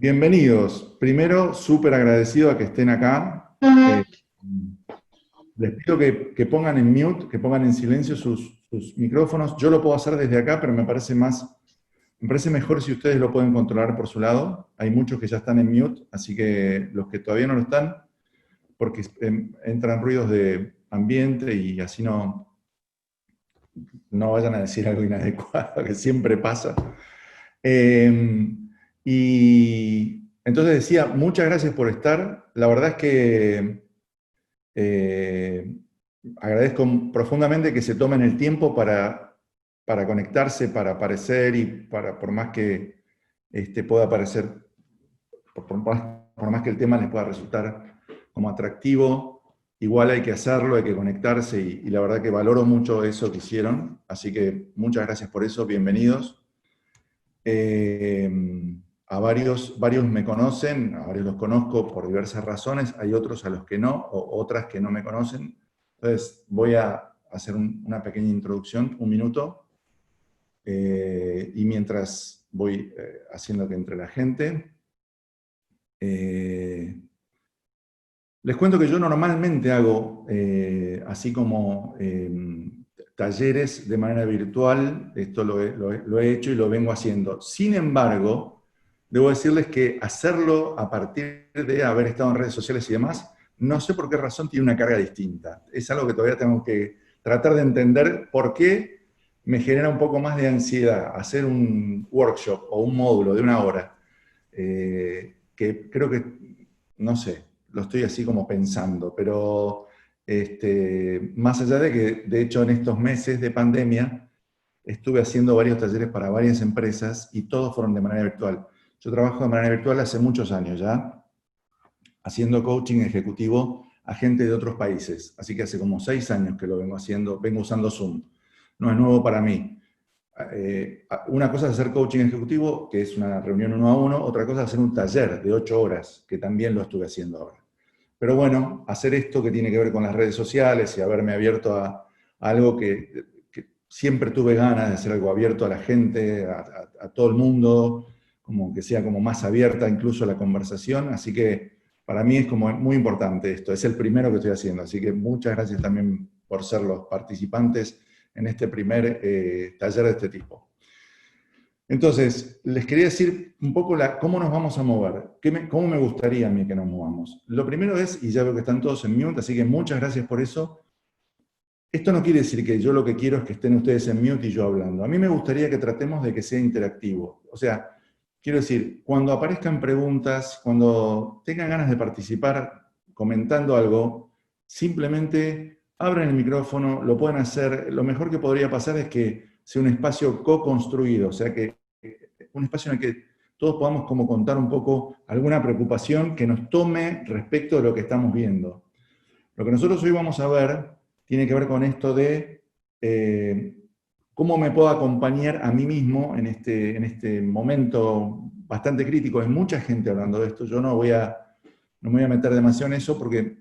Bienvenidos. Primero, súper agradecido a que estén acá. Les pido que pongan en mute, que pongan en silencio sus micrófonos. Yo lo puedo hacer desde acá, pero me parece mejor si ustedes lo pueden controlar por su lado. Hay muchos que ya están en mute, así que los que todavía no lo están, porque entran ruidos de ambiente y así no vayan a decir algo inadecuado, que siempre pasa. Y entonces decía, muchas gracias por estar. La verdad es que agradezco profundamente que se tomen el tiempo para conectarse, para aparecer y por más que pueda parecer, por más que el tema les pueda resultar como atractivo, igual hay que hacerlo, hay que conectarse y la verdad que valoro mucho eso que hicieron. Así que muchas gracias por eso, bienvenidos. A varios me conocen, a varios los conozco por diversas razones, hay otros a los que no, o otras que no me conocen. Entonces voy a hacer una pequeña introducción, un minuto, y mientras voy haciendo que entre la gente, les cuento que yo normalmente hago, así como talleres de manera virtual, esto lo he hecho y lo vengo haciendo. Sin embargo, debo decirles que hacerlo a partir de haber estado en redes sociales y demás, no sé por qué razón tiene una carga distinta. Es algo que todavía tengo que tratar de entender por qué me genera un poco más de ansiedad hacer un workshop o un módulo de 1 hora, que creo que, no sé, lo estoy así como pensando, pero más allá de que, de hecho, en estos meses de pandemia, estuve haciendo varios talleres para varias empresas y todos fueron de manera virtual. Yo trabajo de manera virtual hace muchos años ya, haciendo coaching ejecutivo a gente de otros países. Así que hace como 6 años que lo vengo haciendo, vengo usando Zoom. No es nuevo para mí. Una cosa es hacer coaching ejecutivo, que es una reunión 1 a 1, otra cosa es hacer un taller de 8 horas, que también lo estuve haciendo ahora. Pero bueno, hacer esto que tiene que ver con las redes sociales y haberme abierto a algo que siempre tuve ganas de hacer algo abierto a la gente, a todo el mundo, como que sea como más abierta incluso la conversación. Así que para mí es como muy importante esto. Es el primero que estoy haciendo. Así que muchas gracias también por ser los participantes en este primer taller de este tipo. Entonces, les quería decir un poco cómo nos vamos a mover, cómo me gustaría a mí que nos movamos. Lo primero es, y ya veo que están todos en mute, así que muchas gracias por eso. Esto no quiere decir que yo lo que quiero es que estén ustedes en mute y yo hablando. A mí me gustaría que tratemos de que sea interactivo. O sea, quiero decir, cuando aparezcan preguntas, cuando tengan ganas de participar comentando algo, simplemente abran el micrófono, lo pueden hacer. Lo mejor que podría pasar es que sea un espacio co-construido, o sea, que un espacio en el que todos podamos como contar un poco alguna preocupación que nos tome respecto de lo que estamos viendo. Lo que nosotros hoy vamos a ver tiene que ver con esto de cómo me puedo acompañar a mí mismo en este momento bastante crítico. Hay mucha gente hablando de esto. Yo no me voy a meter demasiado en eso porque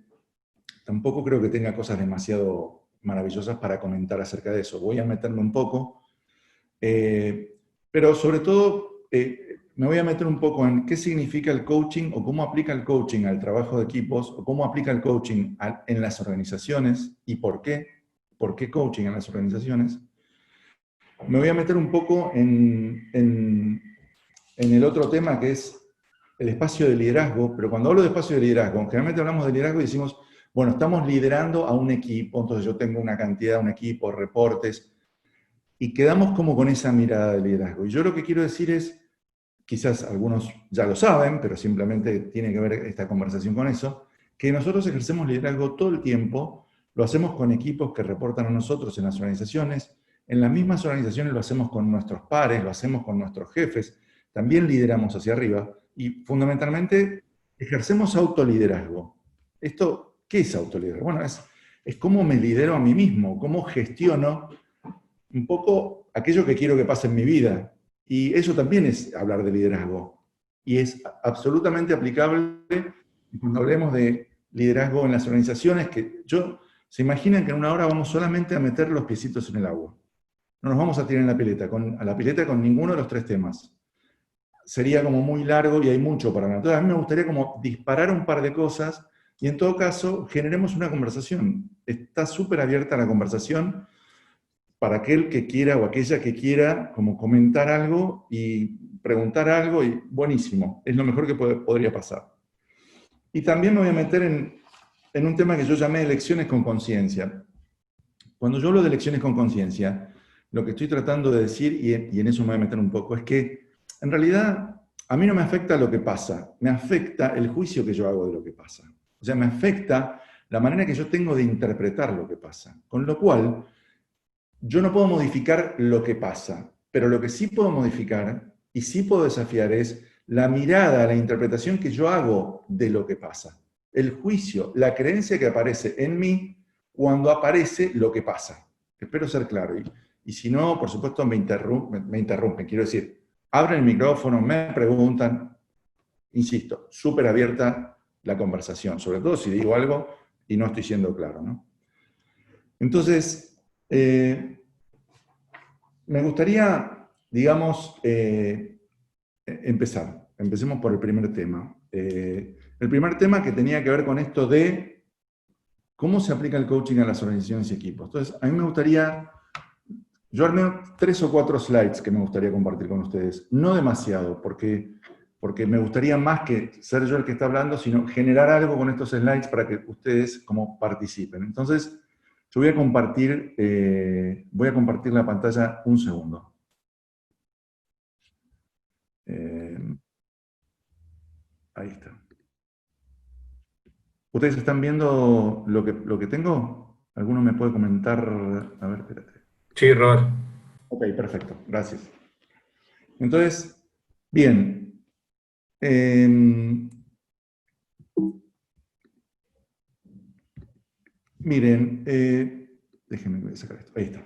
tampoco creo que tenga cosas demasiado maravillosas para comentar acerca de eso. Voy a meterme un poco. Pero sobre todo me voy a meter un poco en qué significa el coaching o cómo aplica el coaching al trabajo de equipos o cómo aplica el coaching en las organizaciones y por qué coaching en las organizaciones. Me voy a meter un poco en el otro tema que es el espacio de liderazgo, pero cuando hablo de espacio de liderazgo, generalmente hablamos de liderazgo y decimos, bueno, estamos liderando a un equipo, entonces yo tengo una cantidad, un equipo, reportes, y quedamos como con esa mirada de liderazgo. Y yo lo que quiero decir es, quizás algunos ya lo saben, pero simplemente tiene que ver esta conversación con eso, que nosotros ejercemos liderazgo todo el tiempo, lo hacemos con equipos que reportan a nosotros en las organizaciones, en las mismas organizaciones lo hacemos con nuestros pares, lo hacemos con nuestros jefes, también lideramos hacia arriba y fundamentalmente ejercemos autoliderazgo. ¿Esto qué es autoliderazgo? Bueno, es cómo me lidero a mí mismo, cómo gestiono un poco aquello que quiero que pase en mi vida. Y eso también es hablar de liderazgo. Y es absolutamente aplicable cuando hablemos de liderazgo en las organizaciones, se imaginan que en 1 hora vamos solamente a meter los piecitos en el agua. No nos vamos a tirar en la pileta, a la pileta con ninguno de los 3 temas. sería como muy largo y hay mucho para hablar. Entonces a mí me gustaría como disparar un par de cosas y en todo caso generemos una conversación. Está súper abierta la conversación para aquel que quiera o aquella que quiera como comentar algo y preguntar algo y buenísimo, es lo mejor que podría pasar. Y también me voy a meter en un tema que yo llamé elecciones con conciencia. Cuando yo hablo de elecciones con conciencia, lo que estoy tratando de decir, y en eso me voy a meter un poco, es que en realidad a mí no me afecta lo que pasa, me afecta el juicio que yo hago de lo que pasa. O sea, me afecta la manera que yo tengo de interpretar lo que pasa. Con lo cual, yo no puedo modificar lo que pasa, pero lo que sí puedo modificar y sí puedo desafiar es la mirada, la interpretación que yo hago de lo que pasa. El juicio, la creencia que aparece en mí cuando aparece lo que pasa. Espero ser claro. Y si no, por supuesto, me interrumpen. Quiero decir, abren el micrófono, me preguntan. Insisto, súper abierta la conversación, sobre todo si digo algo y no estoy siendo claro, ¿no? Entonces, me gustaría, digamos, empezar. Empecemos por el primer tema. El primer tema que tenía que ver con esto de cómo se aplica el coaching a las organizaciones y equipos. Entonces, a mí me gustaría, yo armé 3 o 4 slides que me gustaría compartir con ustedes. No demasiado, porque me gustaría más que ser yo el que está hablando, sino generar algo con estos slides para que ustedes como participen. Entonces, yo voy a compartir la pantalla un segundo. Ahí está. ¿Ustedes están viendo lo que tengo? ¿Alguno me puede comentar? A ver, espérate. Sí, Robert. Ok, perfecto, gracias. Entonces, bien. Miren, déjenme sacar esto. Ahí está.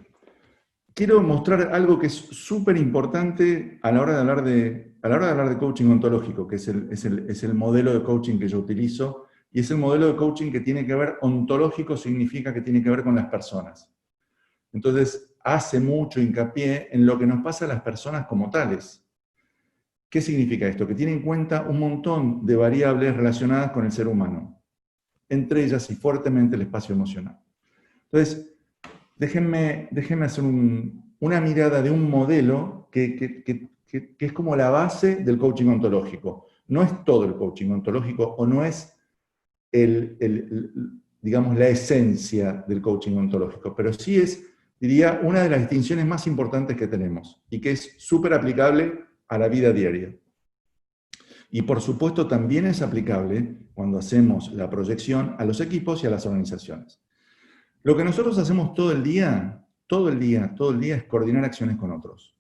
Quiero mostrar algo que es súper importante a la hora de hablar de coaching ontológico, que es el modelo de coaching que yo utilizo, y es el modelo de coaching que tiene que ver, ontológico significa que tiene que ver con las personas. Entonces, hace mucho hincapié en lo que nos pasa a las personas como tales. ¿Qué significa esto? Que tiene en cuenta un montón de variables relacionadas con el ser humano, entre ellas y fuertemente el espacio emocional. Entonces, déjenme hacer una mirada de un modelo que es como la base del coaching ontológico. No es todo el coaching ontológico o no es digamos, la esencia del coaching ontológico, pero sí es, diría, una de las distinciones más importantes que tenemos y que es súper aplicable a la vida diaria. Y por supuesto también es aplicable cuando hacemos la proyección a los equipos y a las organizaciones. Lo que nosotros hacemos todo el día es coordinar acciones con otros.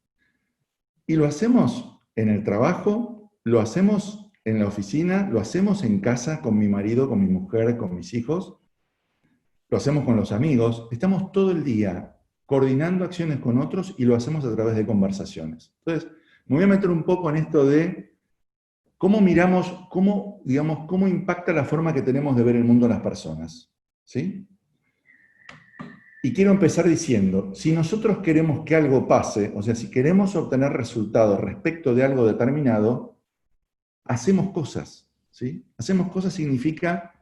Y lo hacemos en el trabajo, lo hacemos en la oficina, lo hacemos en casa con mi marido, con mi mujer, con mis hijos, lo hacemos con los amigos. Estamos todo el día coordinando acciones con otros y lo hacemos a través de conversaciones. Entonces, me voy a meter un poco en esto de cómo miramos, cómo impacta la forma que tenemos de ver el mundo a las personas. ¿Sí? Y quiero empezar diciendo, si nosotros queremos que algo pase, o sea, si queremos obtener resultados respecto de algo determinado, hacemos cosas, ¿sí? Hacemos cosas significa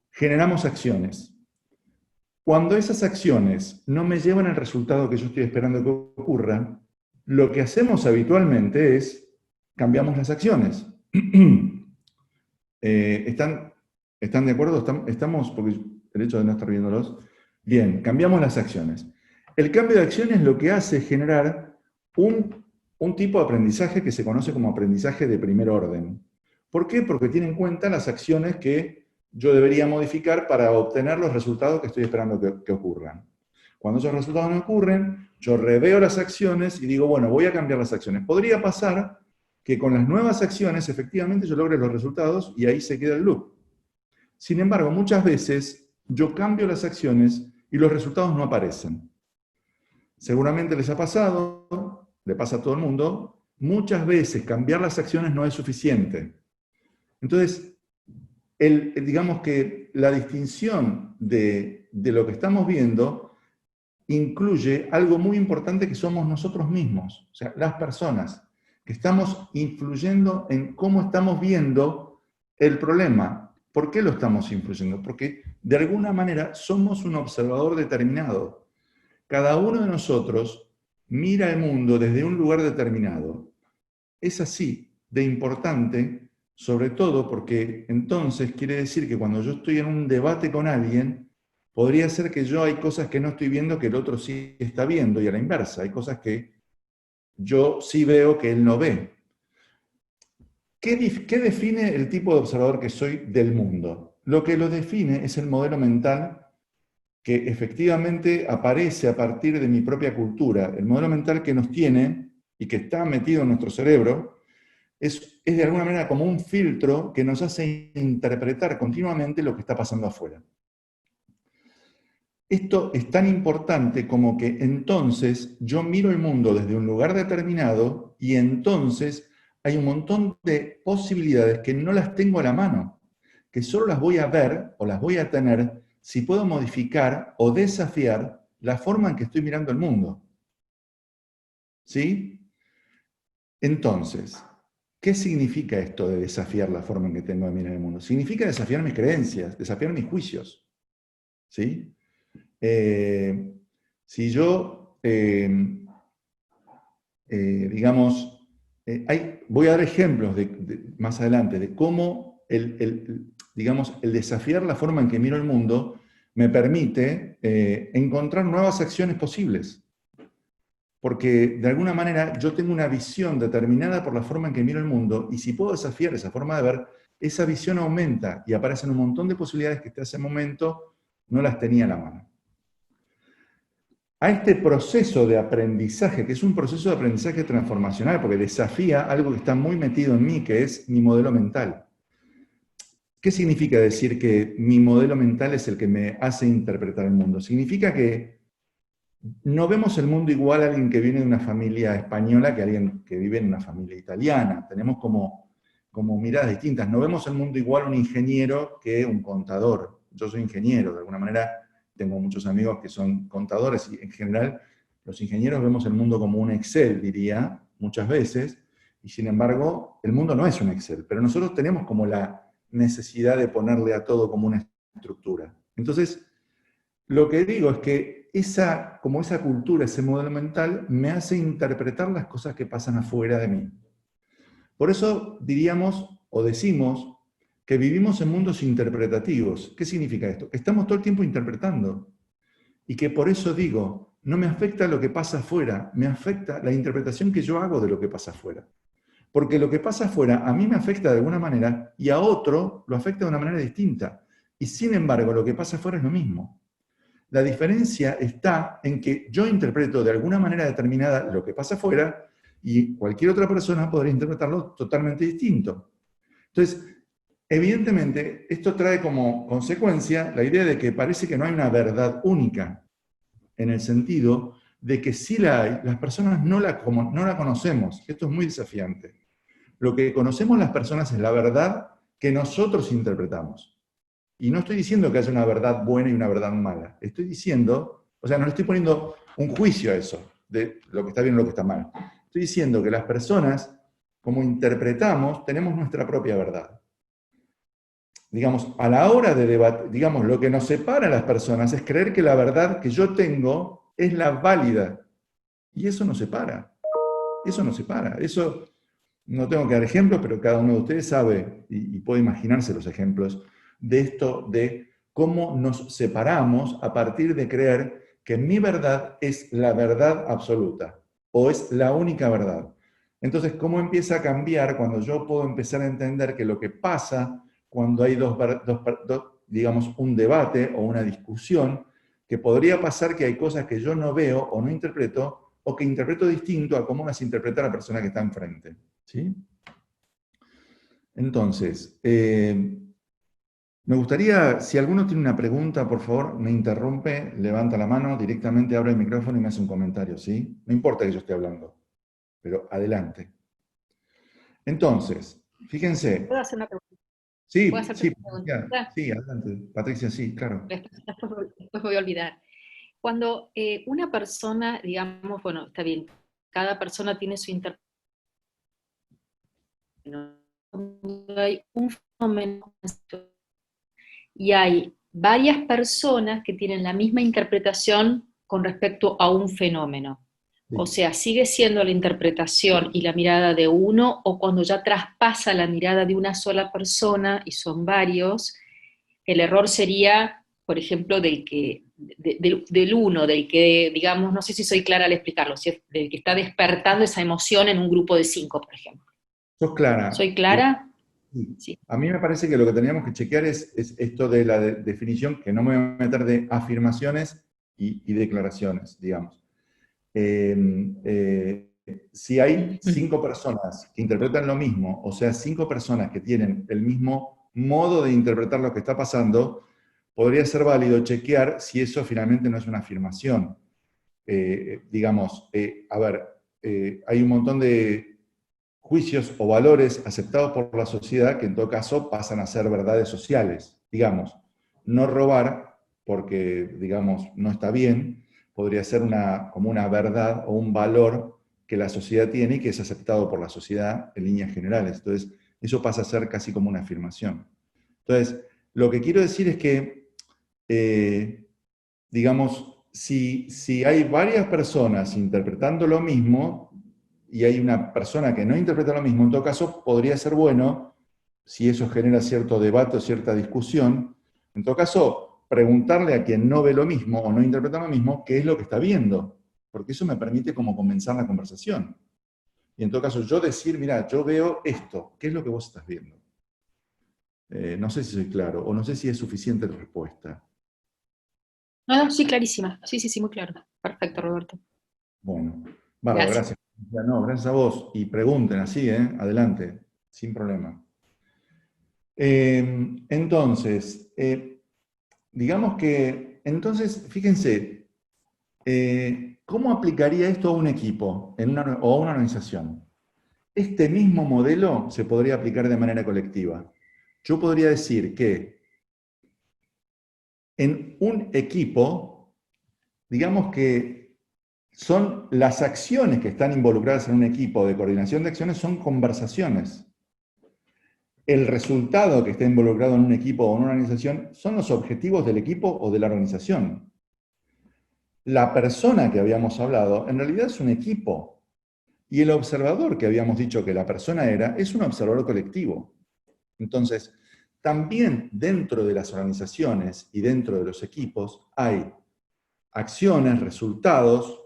generamos acciones. Cuando esas acciones no me llevan al resultado que yo estoy esperando que ocurra, lo que hacemos habitualmente es cambiamos las acciones. ¿Están de acuerdo? ¿Estamos? Porque el hecho de no estar viéndolos. Bien, cambiamos las acciones. El cambio de acciones lo que hace es generar un tipo de aprendizaje que se conoce como aprendizaje de primer orden. ¿Por qué? Porque tiene en cuenta las acciones que yo debería modificar para obtener los resultados que estoy esperando que ocurran. Cuando esos resultados no ocurren, yo reveo las acciones y digo, bueno, voy a cambiar las acciones. Podría pasar que con las nuevas acciones efectivamente yo logre los resultados y ahí se queda el loop. Sin embargo, muchas veces yo cambio las acciones y los resultados no aparecen. Seguramente les ha pasado, le pasa a todo el mundo, muchas veces cambiar las acciones no es suficiente. Entonces, digamos que la distinción de lo que estamos viendo incluye algo muy importante que somos nosotros mismos, o sea, las personas. que estamos influyendo en cómo estamos viendo el problema. ¿Por qué lo estamos influyendo? Porque de alguna manera somos un observador determinado. Cada uno de nosotros mira el mundo desde un lugar determinado. Es así de importante, sobre todo porque entonces quiere decir que cuando yo estoy en un debate con alguien, podría ser que yo hay cosas que no estoy viendo que el otro sí está viendo, y a la inversa, hay cosas que yo sí veo que él no ve. ¿Qué define el tipo de observador que soy del mundo? Lo que lo define es el modelo mental que efectivamente aparece a partir de mi propia cultura. El modelo mental que nos tiene y que está metido en nuestro cerebro es de alguna manera como un filtro que nos hace interpretar continuamente lo que está pasando afuera. Esto es tan importante como que entonces yo miro el mundo desde un lugar determinado y entonces hay un montón de posibilidades que no las tengo a la mano, que solo las voy a ver o las voy a tener si puedo modificar o desafiar la forma en que estoy mirando el mundo. ¿Sí? Entonces, ¿qué significa esto de desafiar la forma en que tengo de mirar el mundo? Significa desafiar mis creencias, desafiar mis juicios. ¿Sí? Si yo, digamos, voy a dar ejemplos más adelante de cómo digamos, el desafiar la forma en que miro el mundo me permite encontrar nuevas acciones posibles. Porque de alguna manera yo tengo una visión determinada por la forma en que miro el mundo, y si puedo desafiar esa forma de ver, esa visión aumenta y aparecen un montón de posibilidades que hasta ese momento no las tenía a la mano. A este proceso de aprendizaje, que es un proceso de aprendizaje transformacional, porque desafía algo que está muy metido en mí, que es mi modelo mental. ¿Qué significa decir que mi modelo mental es el que me hace interpretar el mundo? Significa que no vemos el mundo igual a alguien que viene de una familia española que a alguien que vive en una familia italiana. Tenemos como miradas distintas. No vemos el mundo igual a un ingeniero que un contador. Yo soy ingeniero, de alguna manera tengo muchos amigos que son contadores y en general los ingenieros vemos el mundo como un Excel, diría, muchas veces, y sin embargo el mundo no es un Excel, pero nosotros tenemos como la necesidad de ponerle a todo como una estructura. Entonces, lo que digo es que como esa cultura, ese modelo mental, me hace interpretar las cosas que pasan afuera de mí. Por eso diríamos o decimos que vivimos en mundos interpretativos. ¿Qué significa esto? Que estamos todo el tiempo interpretando. Y que por eso digo, no me afecta lo que pasa afuera, me afecta la interpretación que yo hago de lo que pasa afuera. Porque lo que pasa afuera a mí me afecta de alguna manera y a otro lo afecta de una manera distinta. Y sin embargo, lo que pasa afuera es lo mismo. La diferencia está en que yo interpreto de alguna manera determinada lo que pasa afuera y cualquier otra persona podría interpretarlo totalmente distinto. Entonces, evidentemente, esto trae como consecuencia la idea de que parece que no hay una verdad única, en el sentido de que sí la hay, las personas no la conocemos. Esto es muy desafiante. Lo que conocemos las personas es la verdad que nosotros interpretamos. Y no estoy diciendo que haya una verdad buena y una verdad mala. Estoy diciendo, o sea, no le estoy poniendo un juicio a eso, de lo que está bien y lo que está mal. Estoy diciendo que las personas, como interpretamos, tenemos nuestra propia verdad. Digamos, a la hora de debatir, digamos, lo que nos separa a las personas es creer que la verdad que yo tengo es la válida. Y eso no separa. Eso no separa. Eso no tengo que dar ejemplos, pero cada uno de ustedes sabe y puede imaginarse los ejemplos de esto, de cómo nos separamos a partir de creer que mi verdad es la verdad absoluta o es la única verdad. Entonces, ¿cómo empieza a cambiar cuando yo puedo empezar a entender que lo que pasa cuando hay digamos, un debate o una discusión, que podría pasar que hay cosas que yo no veo o no interpreto, o que interpreto distinto a cómo las interpreta la persona que está enfrente? ¿Sí? Entonces, me gustaría, si alguno tiene una pregunta, por favor, me interrumpe, levanta la mano, directamente abre el micrófono y me hace un comentario, ¿sí? No importa que yo esté hablando, pero adelante. Entonces, fíjense. ¿Puedo hacer una pregunta? ¿Puedo Sí, hacerte sí, una Patricia, pregunta? sí, adelante. Patricia, sí, claro. Después me voy a olvidar. Cuando una persona, digamos, bueno, está bien, cada persona tiene su interpretación Cuando hay un fenómeno y hay varias personas que tienen la misma interpretación con respecto a un fenómeno. O Sí. sea, sigue siendo la interpretación y la mirada de uno, o cuando ya traspasa la mirada de una sola persona y son varios, el error sería, por ejemplo, del uno, del que, digamos, no sé si soy clara al explicarlo, si es del que está despertando esa emoción en un grupo de 5, por ejemplo. Sos clara. ¿Soy clara? Sí. Sí. A mí me parece que lo que teníamos que chequear es esto de la definición, que no me voy a meter de afirmaciones y declaraciones, digamos. Si hay 5 personas que interpretan lo mismo, o sea, 5 personas que tienen el mismo modo de interpretar lo que está pasando, podría ser válido chequear si eso finalmente no es una afirmación. Digamos, a ver, hay un montón de juicios o valores aceptados por la sociedad que en todo caso pasan a ser verdades sociales. Digamos, no robar porque, digamos, no está bien, podría ser como una verdad o un valor que la sociedad tiene y que es aceptado por la sociedad en líneas generales. Entonces, eso pasa a ser casi como una afirmación. Entonces, lo que quiero decir es que, digamos, si hay varias personas interpretando lo mismo y hay una persona que no interpreta lo mismo, en todo caso podría ser bueno, si eso genera cierto debate o cierta discusión, en todo caso preguntarle a quien no ve lo mismo o no interpreta lo mismo qué es lo que está viendo, porque eso me permite como comenzar la conversación. Y en todo caso yo decir, mira, yo veo esto, ¿qué es lo que vos estás viendo? No sé si soy claro o no sé si es suficiente la respuesta. No, sí, clarísima. Sí, sí, sí, muy claro. Perfecto, Roberto. Bueno, bárbaro, Gracias. gracias. Ya, no, gracias a vos. Y pregunten así, ¿eh? Adelante, sin problema. Entonces, digamos que, entonces, fíjense, ¿cómo aplicaría esto a un equipo o a una organización? Este mismo modelo se podría aplicar de manera colectiva. Yo podría decir que en un equipo, digamos que son las acciones que están involucradas en un equipo de coordinación de acciones, son conversaciones. El resultado que está involucrado en un equipo o en una organización son los objetivos del equipo o de la organización. La persona que habíamos hablado en realidad es un equipo y el observador que habíamos dicho que la persona era es un observador colectivo. Entonces, también dentro de las organizaciones y dentro de los equipos hay acciones, resultados,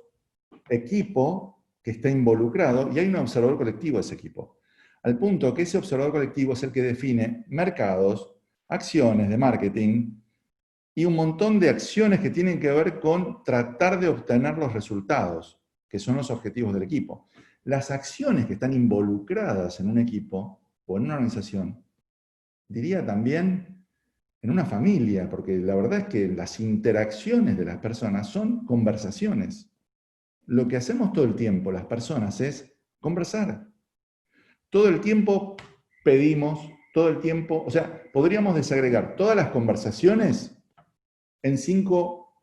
equipo que está involucrado y hay un observador colectivo de ese equipo. Al punto que ese observador colectivo es el que define mercados, acciones de marketing y un montón de acciones que tienen que ver con tratar de obtener los resultados, que son los objetivos del equipo. Las acciones que están involucradas en un equipo o en una organización, diría también en una familia, porque la verdad es que las interacciones de las personas son conversaciones. Lo que hacemos todo el tiempo las personas es conversar. Todo el tiempo pedimos, todo el tiempo, o sea, podríamos desagregar todas las conversaciones en 5,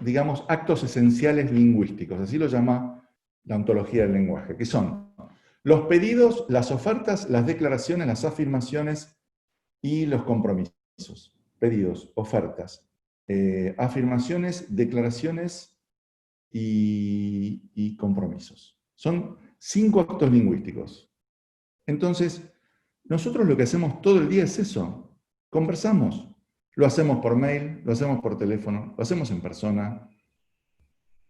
digamos, actos esenciales lingüísticos, así lo llama la ontología del lenguaje, que son los pedidos, las ofertas, las declaraciones, las afirmaciones y los compromisos. Pedidos, ofertas, afirmaciones, declaraciones y compromisos. Son 5 actos lingüísticos. Entonces, nosotros lo que hacemos todo el día es eso, conversamos. Lo hacemos por mail, lo hacemos por teléfono, lo hacemos en persona.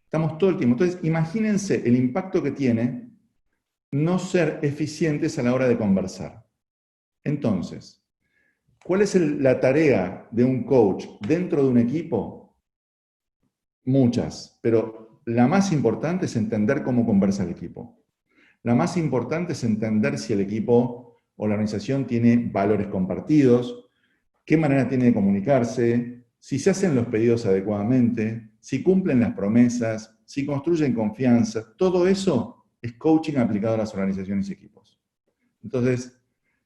Estamos todo el tiempo. Entonces, imagínense el impacto que tiene no ser eficientes a la hora de conversar. Entonces, ¿cuál es la tarea de un coach dentro de un equipo? Muchas, pero la más importante es entender cómo conversa el equipo. La más importante es entender si el equipo o la organización tiene valores compartidos, qué manera tiene de comunicarse, si se hacen los pedidos adecuadamente, si cumplen las promesas, si construyen confianza. Todo eso es coaching aplicado a las organizaciones y equipos. Entonces,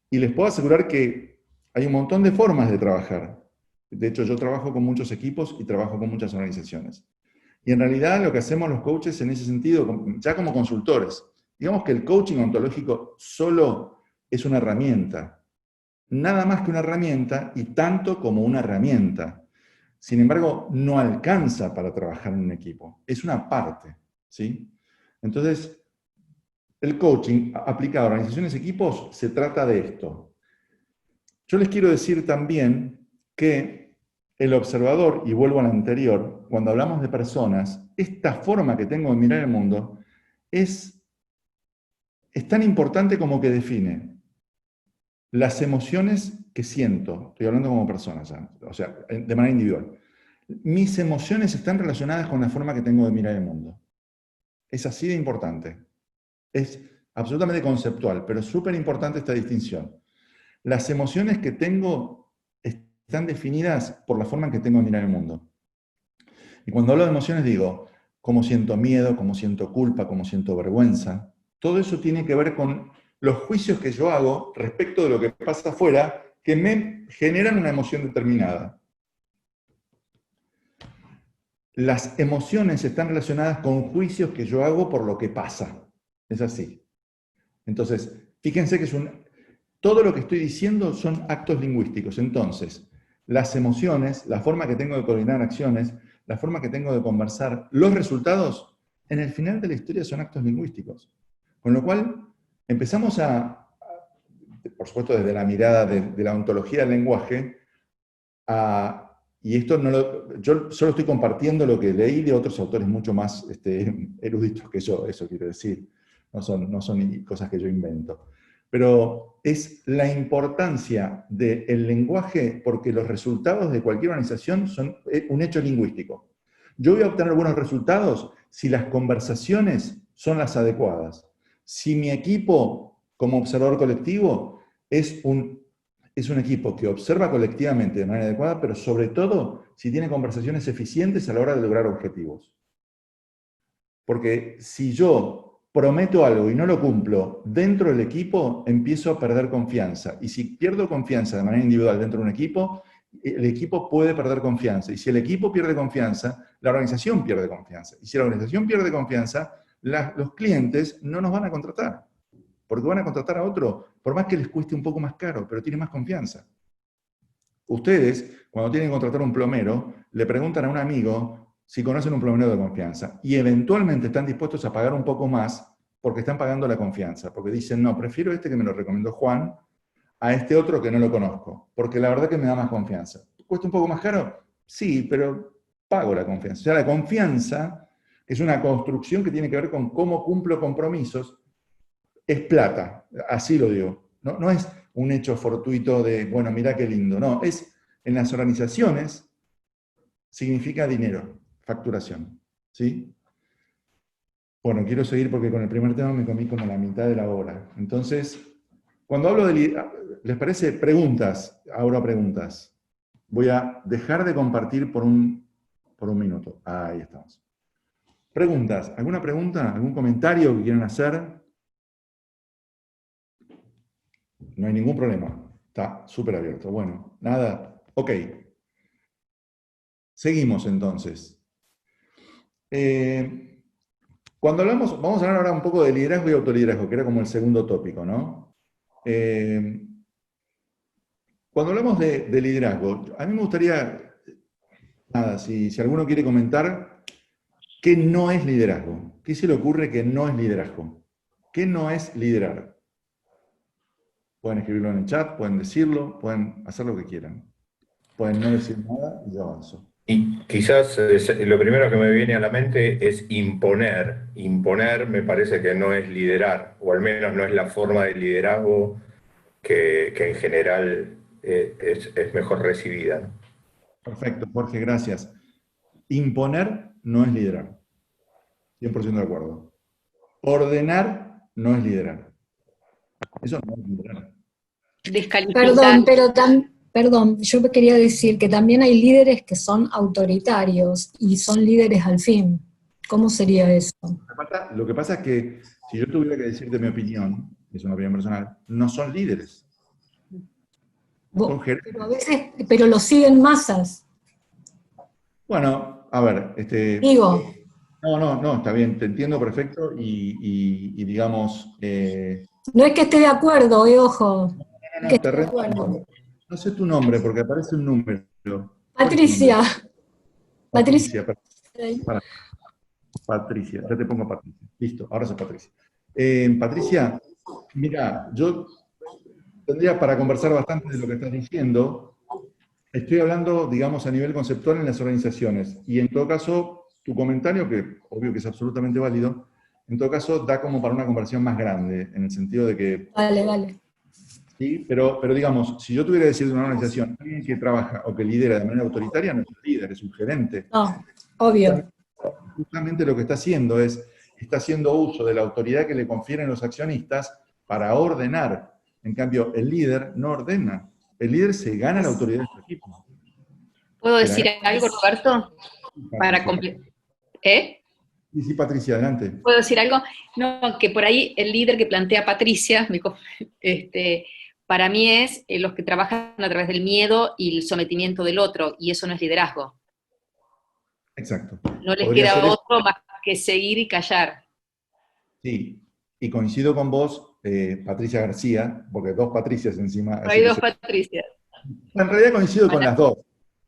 y les puedo asegurar que hay un montón de formas de trabajar. De hecho, yo trabajo con muchos equipos y trabajo con muchas organizaciones. Y en realidad lo que hacemos los coaches en ese sentido, ya como consultores, digamos que el coaching ontológico solo es una herramienta. Nada más que una herramienta y tanto como una herramienta. Sin embargo, no alcanza para trabajar en un equipo. Es una parte, ¿sí? Entonces, el coaching aplicado a organizaciones y equipos se trata de esto. Yo les quiero decir también que el observador, y vuelvo al anterior, cuando hablamos de personas, esta forma que tengo de mirar el mundo es tan importante como que define las emociones que siento. Estoy hablando como persona ya, o sea, de manera individual. Mis emociones están relacionadas con la forma que tengo de mirar el mundo. Es así de importante. Es absolutamente conceptual, pero es súper importante esta distinción. Las emociones que tengo están definidas por la forma en que tengo de mirar el mundo. Y cuando hablo de emociones digo, cómo siento miedo, cómo siento culpa, cómo siento vergüenza. Todo eso tiene que ver con los juicios que yo hago respecto de lo que pasa afuera que me generan una emoción determinada. Las emociones están relacionadas con juicios que yo hago por lo que pasa. Es así. Entonces, fíjense que todo lo que estoy diciendo son actos lingüísticos. Entonces, las emociones, la forma que tengo de coordinar acciones, la forma que tengo de conversar, los resultados, en el final de la historia son actos lingüísticos. Con lo cual, empezamos por supuesto desde la mirada de la ontología del lenguaje, y esto yo solo estoy compartiendo lo que leí de otros autores mucho más eruditos que yo, eso quiero decir. No son cosas que yo invento. Pero es la importancia del lenguaje porque los resultados de cualquier organización son un hecho lingüístico. Yo voy a obtener buenos resultados si las conversaciones son las adecuadas. Si mi equipo, como observador colectivo, es un equipo que observa colectivamente de manera adecuada, pero sobre todo si tiene conversaciones eficientes a la hora de lograr objetivos. Porque si yo prometo algo y no lo cumplo dentro del equipo, empiezo a perder confianza. Y si pierdo confianza de manera individual dentro de un equipo, el equipo puede perder confianza. Y si el equipo pierde confianza, la organización pierde confianza. Y si la organización pierde confianza, los clientes no nos van a contratar. Porque van a contratar a otro, por más que les cueste un poco más caro, pero tiene más confianza. Ustedes, cuando tienen que contratar un plomero, le preguntan a un amigo si conocen un plomero de confianza y eventualmente están dispuestos a pagar un poco más porque están pagando la confianza, porque dicen, no, prefiero este que me lo recomendó Juan a este otro que no lo conozco, porque la verdad que me da más confianza. ¿Cuesta un poco más caro? Sí, pero pago la confianza. O sea, la confianza, que es una construcción que tiene que ver con cómo cumplo compromisos, es plata, así lo digo. No es un hecho fortuito de, bueno, mirá qué lindo. No, en las organizaciones significa dinero, facturación. ¿Sí? Bueno, quiero seguir porque con el primer tema me comí como la mitad de la hora. Entonces, cuando hablo ¿les parece preguntas? Ahora preguntas. Voy a dejar de compartir por un minuto. Ahí estamos. Preguntas. ¿Alguna pregunta? ¿Algún comentario que quieran hacer? No hay ningún problema. Está súper abierto. Bueno, nada. Ok. Seguimos entonces. Cuando vamos a hablar ahora un poco de liderazgo y autoliderazgo, que era como el segundo tópico, ¿no? Cuando hablamos de liderazgo, a mí me gustaría, nada, si alguno quiere comentar, ¿qué no es liderazgo? ¿Qué se le ocurre que no es liderazgo? ¿Qué no es liderar? Pueden escribirlo en el chat, pueden decirlo, pueden hacer lo que quieran. Pueden no decir nada y yo avanzo. Y quizás lo primero que me viene a la mente es imponer. Imponer me parece que no es liderar, o al menos no es la forma de liderazgo que en general es mejor recibida, ¿no? Perfecto, Jorge, gracias. Imponer no es liderar. 100% de acuerdo. Ordenar no es liderar. Eso no es liderar. Descalificar. Perdón, yo quería decir que también hay líderes que son autoritarios y son líderes al fin. ¿Cómo sería eso? Lo que pasa es que si yo tuviera que decirte mi opinión, es una opinión personal, no son líderes. Son gerentes. Pero a veces, pero lo siguen masas. Bueno, a ver, Digo, no, está bien, te entiendo perfecto y digamos, No es que esté de acuerdo, ojo. No, Que no, te esté de acuerdo. rento. No sé tu nombre, porque aparece un número. ¿Cuál es tu nombre? Patricia, Patricia. Patricia, para, Patricia, ya te pongo Patricia. Listo, ahora soy Patricia. Patricia, mira, yo tendría para conversar bastante de lo que estás diciendo. Estoy hablando, digamos, a nivel conceptual en las organizaciones. Y en todo caso, tu comentario, que obvio que es absolutamente válido, en todo caso da como para una conversación más grande, en el sentido de que, Vale, vale. sí, pero digamos, si yo tuviera que decir de una organización, alguien que trabaja o que lidera de manera autoritaria, no es un líder, es un gerente. No, obvio. Justamente lo que está haciendo es, está haciendo uso de la autoridad que le confieren los accionistas para ordenar. En cambio, el líder no ordena. El líder se gana la autoridad de su equipo. ¿Puedo Se la decir gana. algo, Roberto? Para Patricia. ¿Eh? Sí, sí, Patricia, adelante. ¿Puedo decir algo? No, que por ahí el líder que plantea Patricia, para mí es los que trabajan a través del miedo y el sometimiento del otro, y eso no es liderazgo. Exacto. No les Podría queda ser eso. otro más que seguir y callar. Sí, y coincido con vos, Patricia García, porque dos Patricias encima, Hay así que dos Patricias. en realidad coincido con Para- las dos.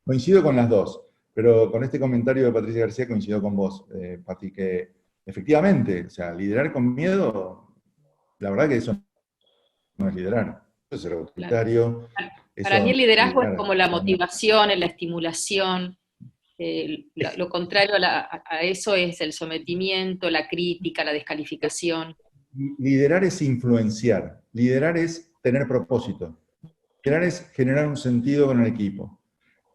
Coincido con las dos. Pero con este comentario de Patricia García coincido con vos, Pati, que efectivamente, o sea, liderar con miedo, la verdad que eso no es liderar. Eso es ser claro. autoritario, Para eso mí no el es liderazgo es liderar. como la motivación, la estimulación. Lo contrario a eso es el sometimiento, la crítica, la descalificación. Liderar es influenciar, liderar es tener propósito, liderar es generar un sentido con el equipo.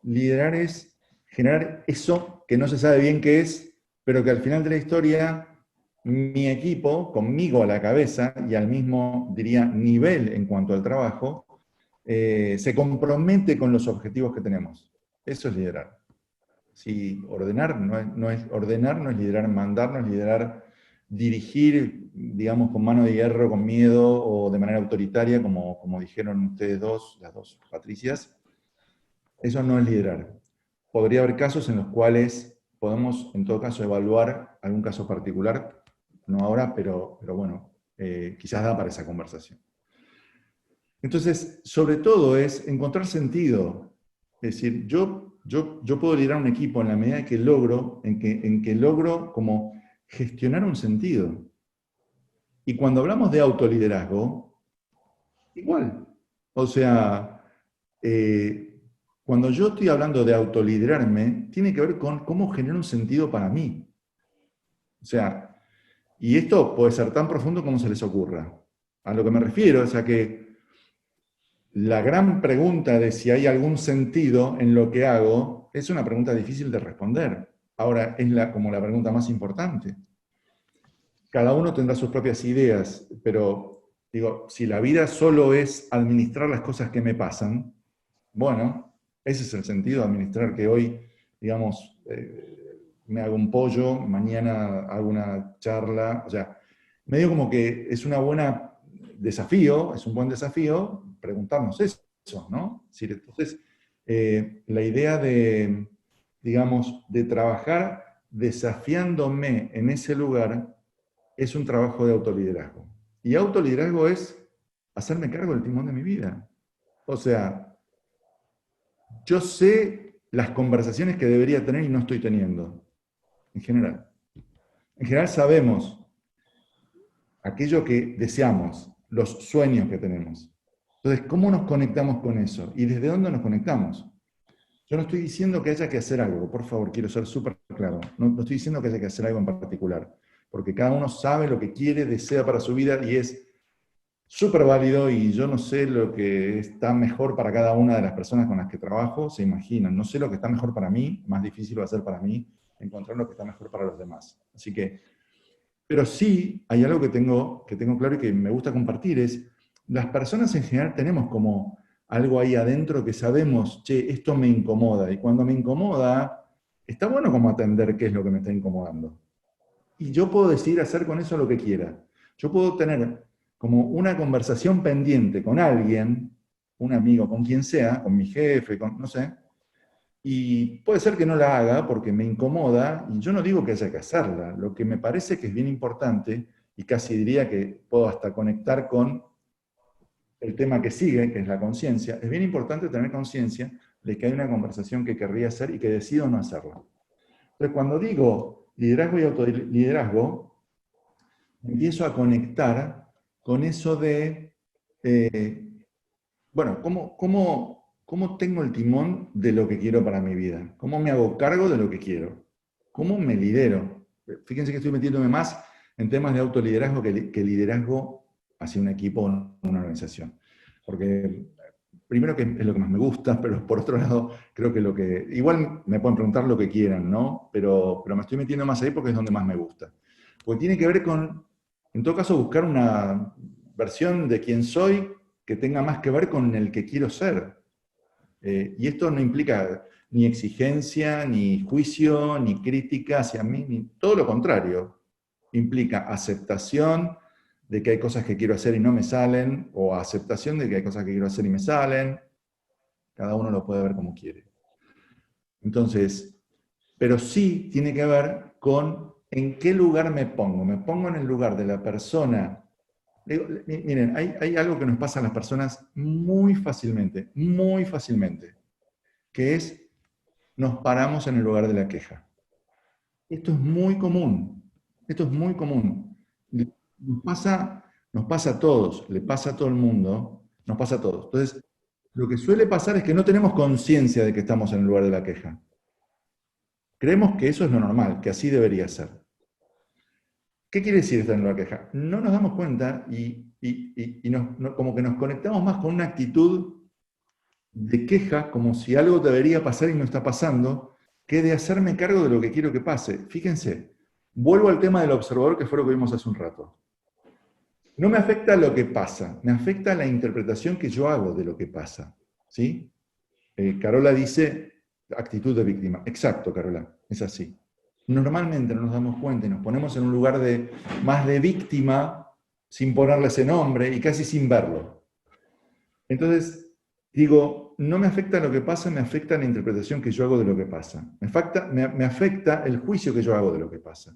Liderar es generar eso que no se sabe bien qué es, pero que al final de la historia mi equipo, conmigo a la cabeza y al mismo, diría, nivel en cuanto al trabajo, se compromete con los objetivos que tenemos. Eso es liderar. Si ordenar ordenar, no es liderar, mandar, no es liderar, dirigir, digamos, con mano de hierro, con miedo o de manera autoritaria, como dijeron ustedes dos, las dos Patricias. Eso no es liderar. Podría haber casos en los cuales podemos, en todo caso, evaluar algún caso particular, no ahora, pero bueno, quizás da para esa conversación. Entonces, sobre todo es encontrar sentido. Es decir, yo puedo liderar un equipo en la medida que logro, en que logro como gestionar un sentido. Y cuando hablamos de autoliderazgo, igual. O sea, cuando yo estoy hablando de autoliderarme, tiene que ver con cómo generar un sentido para mí. O sea, y esto puede ser tan profundo como se les ocurra. A lo que me refiero es a que la gran pregunta de si hay algún sentido en lo que hago es una pregunta difícil de responder. Ahora, es como la pregunta más importante. Cada uno tendrá sus propias ideas, pero digo, si la vida solo es administrar las cosas que me pasan, bueno, ese es el sentido de administrar, que hoy, digamos, me hago un pollo, mañana hago una charla, o sea, medio como que es una buena desafío, es un buen desafío preguntarnos eso, ¿no? Es decir, entonces, la idea de, digamos, de trabajar desafiándome en ese lugar es un trabajo de autoliderazgo. Y autoliderazgo es hacerme cargo del timón de mi vida. O sea, yo sé las conversaciones que debería tener y no estoy teniendo, en general. En general sabemos aquello que deseamos, los sueños que tenemos. Entonces, ¿cómo nos conectamos con eso? ¿Y desde dónde nos conectamos? Yo no estoy diciendo que haya que hacer algo, por favor, quiero ser súper claro. No estoy diciendo que haya que hacer algo en particular, porque cada uno sabe lo que quiere, desea para su vida y es súper válido y yo no sé lo que está mejor para cada una de las personas con las que trabajo, se imaginan. No sé lo que está mejor para mí, más difícil va a ser para mí encontrar lo que está mejor para los demás. Así que, pero sí hay algo que tengo claro y que me gusta compartir, es las personas en general tenemos como algo ahí adentro que sabemos, che, esto me incomoda, y cuando me incomoda, está bueno como atender qué es lo que me está incomodando. Y yo puedo decidir hacer con eso lo que quiera. Yo puedo tener como una conversación pendiente con alguien, un amigo, con quien sea, con mi jefe, con, no sé, y puede ser que no la haga porque me incomoda, y yo no digo que haya que hacerla. Lo que me parece que es bien importante y casi diría que puedo hasta conectar con el tema que sigue, que es la conciencia, es bien importante tener conciencia de que hay una conversación que querría hacer y que decido no hacerla. Entonces, cuando digo liderazgo y autoliderazgo, empiezo a conectar con eso de, bueno, ¿cómo tengo el timón de lo que quiero para mi vida? ¿Cómo me hago cargo de lo que quiero? ¿Cómo me lidero? Fíjense que estoy metiéndome más en temas de autoliderazgo que liderazgo hacia un equipo o una organización. Porque primero que es lo que más me gusta, pero por otro lado, creo que igual me pueden preguntar lo que quieran, ¿no? Pero me estoy metiendo más ahí porque es donde más me gusta. Porque tiene que ver con, en todo caso, buscar una versión de quién soy que tenga más que ver con el que quiero ser. Y esto no implica ni exigencia, ni juicio, ni crítica hacia mí, ni todo lo contrario. Implica aceptación de que hay cosas que quiero hacer y no me salen, o aceptación de que hay cosas que quiero hacer y me salen. Cada uno lo puede ver como quiere. Entonces, pero sí tiene que ver con en qué lugar me pongo. Me pongo en el lugar de la persona. Miren, hay algo que nos pasa a las personas muy fácilmente, que es nos paramos en el lugar de la queja. Esto es muy común, Nos pasa a todos, le pasa a todo el mundo, nos pasa a todos. Entonces, lo que suele pasar es que no tenemos conciencia de que estamos en el lugar de la queja. Creemos que eso es lo normal, que así debería ser. ¿Qué quiere decir estar en el lugar de la queja? No nos damos cuenta y como que nos conectamos más con una actitud de queja, como si algo debería pasar y no está pasando, que de hacerme cargo de lo que quiero que pase. Fíjense, vuelvo al tema del observador, que fue lo que vimos hace un rato. No me afecta lo que pasa, me afecta la interpretación que yo hago de lo que pasa. ¿Sí? Carola dice, actitud de víctima. Exacto, Carola, es así. Normalmente no nos damos cuenta y nos ponemos en un lugar más de víctima, sin ponerle ese nombre y casi sin verlo. Entonces, digo, no me afecta lo que pasa, me afecta la interpretación que yo hago de lo que pasa. Me afecta el juicio que yo hago de lo que pasa.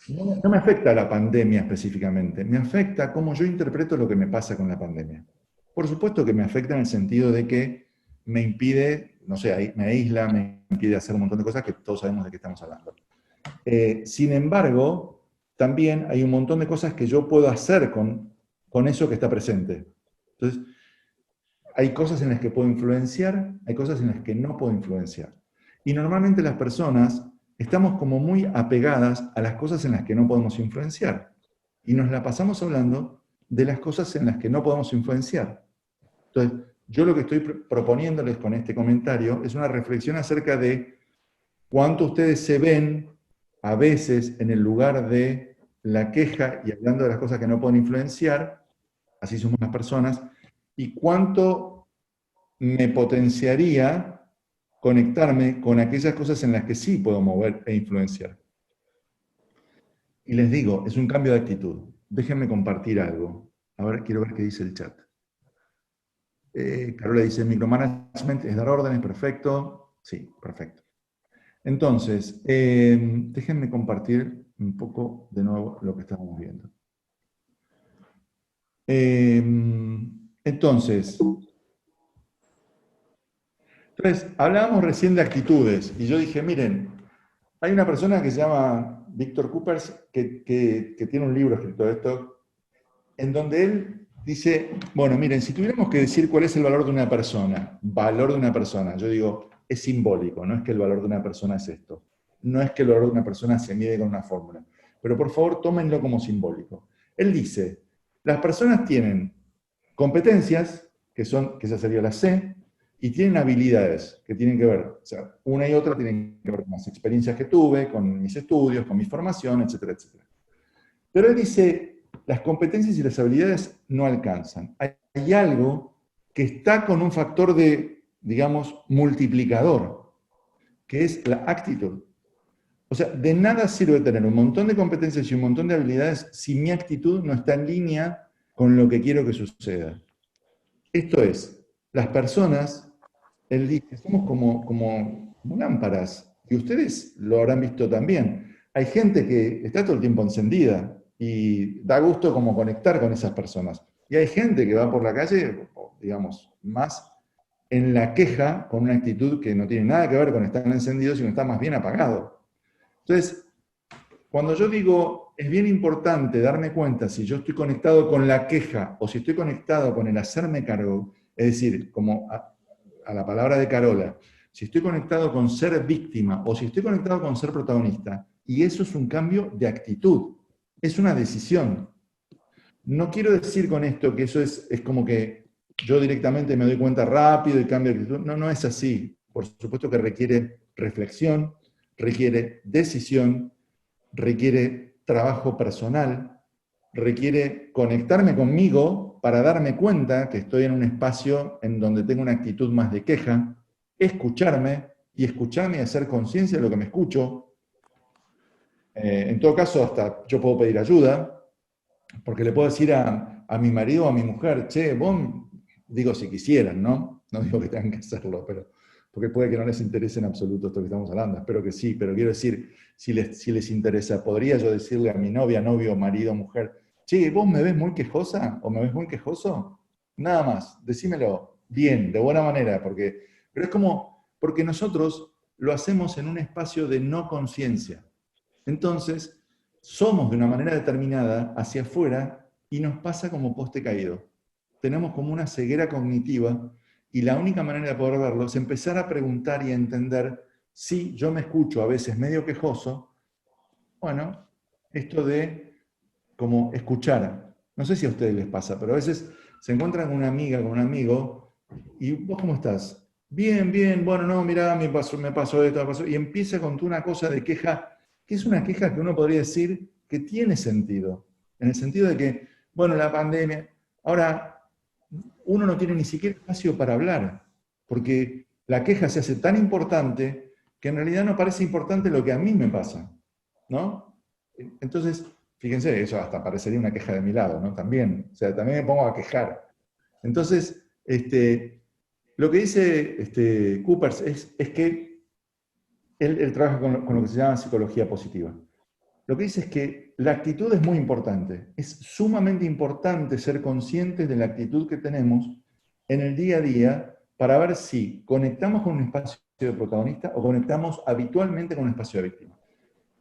No me afecta la pandemia específicamente, me afecta cómo yo interpreto lo que me pasa con la pandemia. Por supuesto que me afecta en el sentido de que me impide, no sé, me aísla, me impide hacer un montón de cosas que todos sabemos de qué estamos hablando. Sin embargo, también hay un montón de cosas que yo puedo hacer con eso que está presente. Entonces, hay cosas en las que puedo influenciar, hay cosas en las que no puedo influenciar. Y normalmente las personas estamos como muy apegadas a las cosas en las que no podemos influenciar. Y nos la pasamos hablando de las cosas en las que no podemos influenciar. Entonces, yo lo que estoy proponiéndoles con este comentario es una reflexión acerca de cuánto ustedes se ven a veces en el lugar de la queja y hablando de las cosas que no pueden influenciar, así somos las personas, y cuánto me potenciaría conectarme con aquellas cosas en las que sí puedo mover e influenciar. Y les digo, es un cambio de actitud. Déjenme compartir algo. A ver, quiero ver qué dice el chat. Carola dice, micromanagement es dar órdenes, perfecto. Sí, perfecto. Entonces, déjenme compartir un poco de nuevo lo que estábamos viendo. Entonces, hablábamos recién de actitudes, y yo dije, miren, hay una persona que se llama Víctor Coopers, que tiene un libro escrito de esto, en donde él dice, bueno, miren, si tuviéramos que decir cuál es el valor de una persona, yo digo, es simbólico, no es que el valor de una persona es esto, no es que el valor de una persona se mide con una fórmula, pero por favor tómenlo como simbólico. Él dice, las personas tienen competencias, que esa sería la C, y tienen habilidades que tienen que ver, o sea, una y otra tienen que ver con las experiencias que tuve, con mis estudios, con mi formación, etcétera, etcétera. Pero él dice, las competencias y las habilidades no alcanzan. Hay algo que está con un factor de, digamos, multiplicador, que es la actitud. O sea, de nada sirve tener un montón de competencias y un montón de habilidades si mi actitud no está en línea con lo que quiero que suceda. Esto es, las personas, él dice, somos como lámparas, y ustedes lo habrán visto también. Hay gente que está todo el tiempo encendida, y da gusto como conectar con esas personas. Y hay gente que va por la calle, digamos, más en la queja, con una actitud que no tiene nada que ver con estar encendido, sino está más bien apagado. Entonces, cuando yo digo, es bien importante darme cuenta si yo estoy conectado con la queja o si estoy conectado con el hacerme cargo, es decir, como a la palabra de Carola, si estoy conectado con ser víctima o si estoy conectado con ser protagonista, y eso es un cambio de actitud, es una decisión. No quiero decir con esto que eso es como que yo directamente me doy cuenta rápido y cambio de actitud. No, no es así. Por supuesto que requiere reflexión, requiere decisión, requiere trabajo personal, requiere conectarme conmigo para darme cuenta que estoy en un espacio en donde tengo una actitud más de queja, escucharme y hacer conciencia de lo que me escucho. En todo caso, hasta yo puedo pedir ayuda, porque le puedo decir a mi marido o a mi mujer, che, vos, digo si quisieran, ¿no? No digo que tengan que hacerlo, pero porque puede que no les interese en absoluto esto que estamos hablando, espero que sí, pero quiero decir, si les interesa, ¿podría yo decirle a mi novia, novio, marido, mujer, che, vos me ves muy quejosa o me ves muy quejoso? Nada más, decímelo bien, de buena manera, pero es como, porque nosotros lo hacemos en un espacio de no conciencia. Entonces, somos de una manera determinada hacia afuera y nos pasa como poste caído. Tenemos como una ceguera cognitiva y la única manera de poder verlo es empezar a preguntar y a entender si yo me escucho a veces medio quejoso, bueno, esto de como escuchar. No sé si a ustedes les pasa, pero a veces se encuentran con una amiga, con un amigo, y ¿vos cómo estás? Bien, bien, bueno, no, mirá, me pasó esto, me pasó, y empieza con una cosa de queja, que es una queja que uno podría decir que tiene sentido, en el sentido de que, bueno, la pandemia, ahora uno no tiene ni siquiera espacio para hablar, porque la queja se hace tan importante que en realidad no parece importante lo que a mí me pasa, ¿no? Entonces, fíjense, eso hasta parecería una queja de mi lado, ¿no? También, o sea, también me pongo a quejar. Entonces, lo que dice Coopers es que él trabaja con lo que se llama psicología positiva. Lo que dice es que la actitud es muy importante. Es sumamente importante ser conscientes de la actitud que tenemos en el día a día para ver si conectamos con un espacio de protagonista o conectamos habitualmente con un espacio de víctima.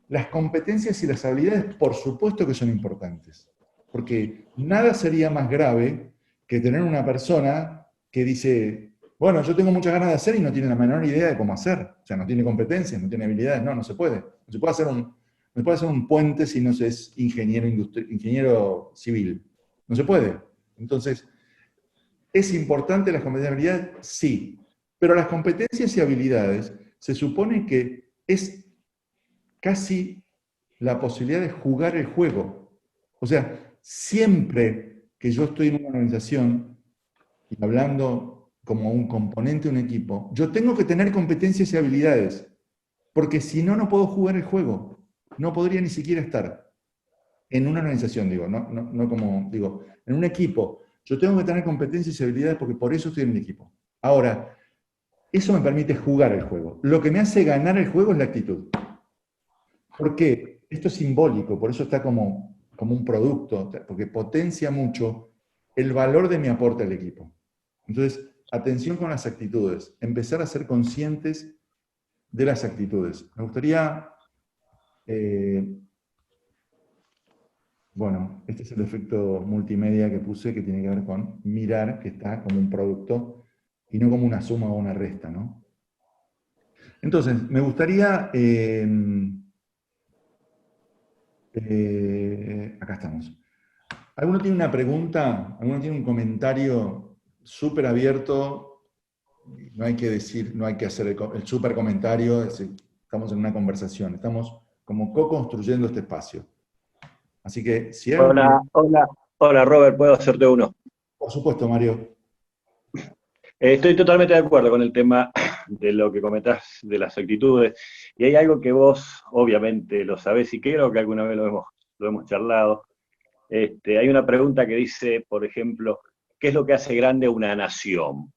Las competencias y las habilidades, por supuesto que son importantes, porque nada sería más grave que tener una persona que dice, bueno, yo tengo muchas ganas de hacer y no tiene la menor idea de cómo hacer. O sea, no tiene competencias, no tiene habilidades, no se puede. No se puede hacer un puente si no se es ingeniero civil. No se puede. Entonces, ¿es importante las competencias y habilidades? Sí. Pero las competencias y habilidades se supone que es casi la posibilidad de jugar el juego. O sea, siempre que yo estoy en una organización y hablando como un componente de un equipo, yo tengo que tener competencias y habilidades, porque si no, no puedo jugar el juego. No podría ni siquiera estar en una organización, digo, no como, digo, en un equipo. Yo tengo que tener competencias y habilidades porque por eso estoy en un equipo. Ahora, eso me permite jugar el juego. Lo que me hace ganar el juego es la actitud. ¿Por qué? Esto es simbólico, por eso está como un producto, porque potencia mucho el valor de mi aporte al equipo. Entonces, atención con las actitudes, empezar a ser conscientes de las actitudes. Me gustaría, bueno, este es el efecto multimedia que puse, que tiene que ver con mirar, que está como un producto, y no como una suma o una resta, ¿no? Entonces, me gustaría... acá estamos. ¿Alguno tiene una pregunta? ¿Alguno tiene un comentario súper abierto? No hay que decir, no hay que hacer el súper comentario, es decir, estamos en una conversación, estamos como co-construyendo este espacio. Así que si hay Hola Robert, puedo hacerte uno. Por supuesto, Mario. Estoy totalmente de acuerdo con el tema de lo que comentás de las actitudes, y hay algo que vos obviamente lo sabés y creo que alguna vez lo hemos charlado. Hay una pregunta que dice, por ejemplo, ¿qué es lo que hace grande una nación?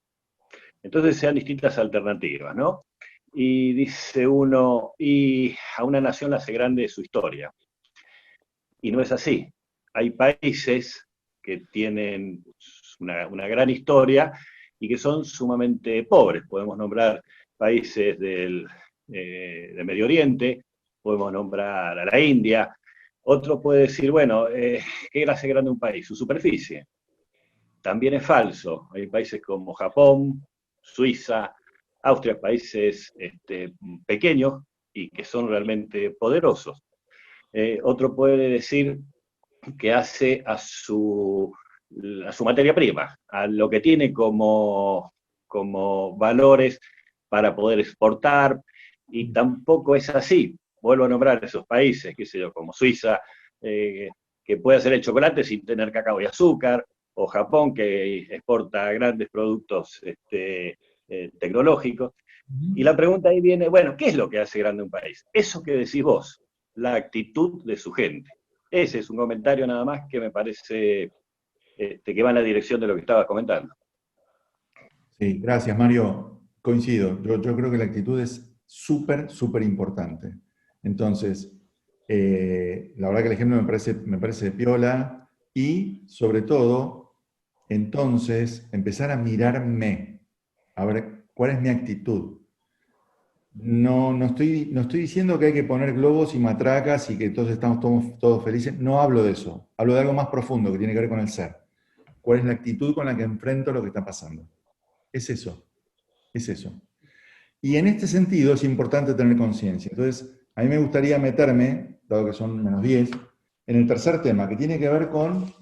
Entonces sean distintas alternativas, ¿no? Y dice uno, y a una nación la hace grande su historia. Y no es así. Hay países que tienen una gran historia y que son sumamente pobres. Podemos nombrar países del Medio Oriente, podemos nombrar a la India. Otro puede decir, bueno, ¿qué hace grande un país? Su superficie. También es falso. Hay países como Japón, Suiza, Austria, países pequeños y que son realmente poderosos. Otro puede decir que hace a su materia prima, a lo que tiene como valores para poder exportar, y tampoco es así. Vuelvo a nombrar esos países, qué sé yo, como Suiza, que puede hacer el chocolate sin tener cacao y azúcar, o Japón, que exporta grandes productos tecnológicos. Y la pregunta ahí viene, bueno, ¿qué es lo que hace grande un país? Eso que decís vos, la actitud de su gente. Ese es un comentario nada más que me parece que va en la dirección de lo que estaba comentando. Sí, gracias, Mario. Coincido. Yo creo que la actitud es súper, súper importante. Entonces, la verdad que el ejemplo me parece piola y, sobre todo, entonces, empezar a mirarme, a ver cuál es mi actitud. No estoy diciendo que hay que poner globos y matracas y que todos estamos todos felices. No hablo de eso. Hablo de algo más profundo que tiene que ver con el ser. ¿Cuál es la actitud con la que enfrento lo que está pasando? Es eso. Es eso. Y en este sentido es importante tener conciencia. Entonces, a mí me gustaría meterme, dado que son -10, en el tercer tema, que tiene que ver con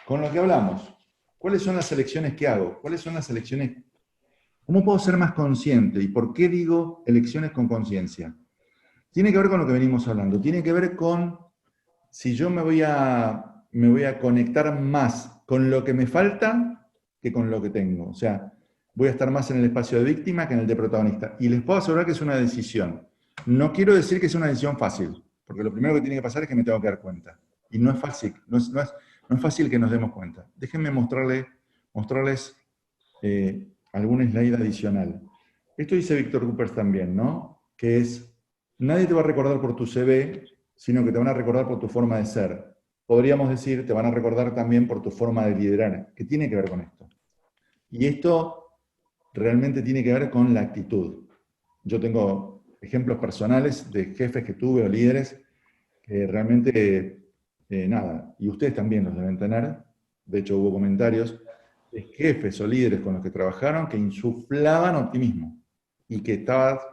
lo que hablamos. ¿Cuáles son las elecciones que hago? ¿Cuáles son las elecciones? ¿Cómo puedo ser más consciente? ¿Y por qué digo elecciones con conciencia? Tiene que ver con lo que venimos hablando. Tiene que ver con si yo me voy a conectar más con lo que me falta que con lo que tengo. O sea, voy a estar más en el espacio de víctima que en el de protagonista. Y les puedo asegurar que es una decisión. No quiero decir que es una decisión fácil, porque lo primero que tiene que pasar es que me tengo que dar cuenta. Y no es fácil, no es fácil que nos demos cuenta. Déjenme mostrarles algún slide adicional. Esto dice Víctor Coopers también, ¿no? Que es, nadie te va a recordar por tu CV, sino que te van a recordar por tu forma de ser. Podríamos decir, te van a recordar también por tu forma de liderar, que tiene que ver con esto. Y esto realmente tiene que ver con la actitud. Yo tengo ejemplos personales de jefes que tuve o líderes que realmente, nada, y ustedes también los deben tener, de hecho hubo comentarios de jefes o líderes con los que trabajaron que insuflaban optimismo y que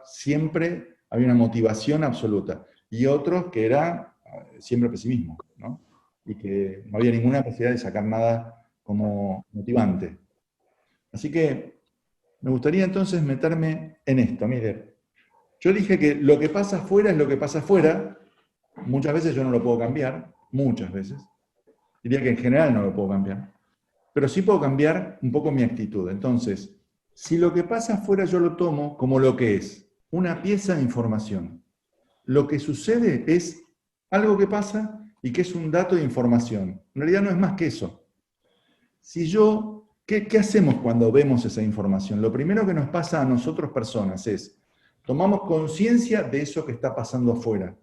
siempre había una motivación absoluta, y otros que era siempre pesimismo, ¿no? Y que no había ninguna capacidad de sacar nada como motivante. Así que me gustaría entonces meterme en esto. Mire, yo dije que lo que pasa afuera es lo que pasa afuera. Muchas veces yo no lo puedo cambiar, muchas veces. Diría que en general no lo puedo cambiar. Pero sí puedo cambiar un poco mi actitud. Entonces, si lo que pasa afuera yo lo tomo como lo que es, una pieza de información. Lo que sucede es algo que pasa y que es un dato de información. En realidad no es más que eso. ¿Qué hacemos cuando vemos esa información? Lo primero que nos pasa a nosotros personas es, tomamos conciencia de eso que está pasando afuera.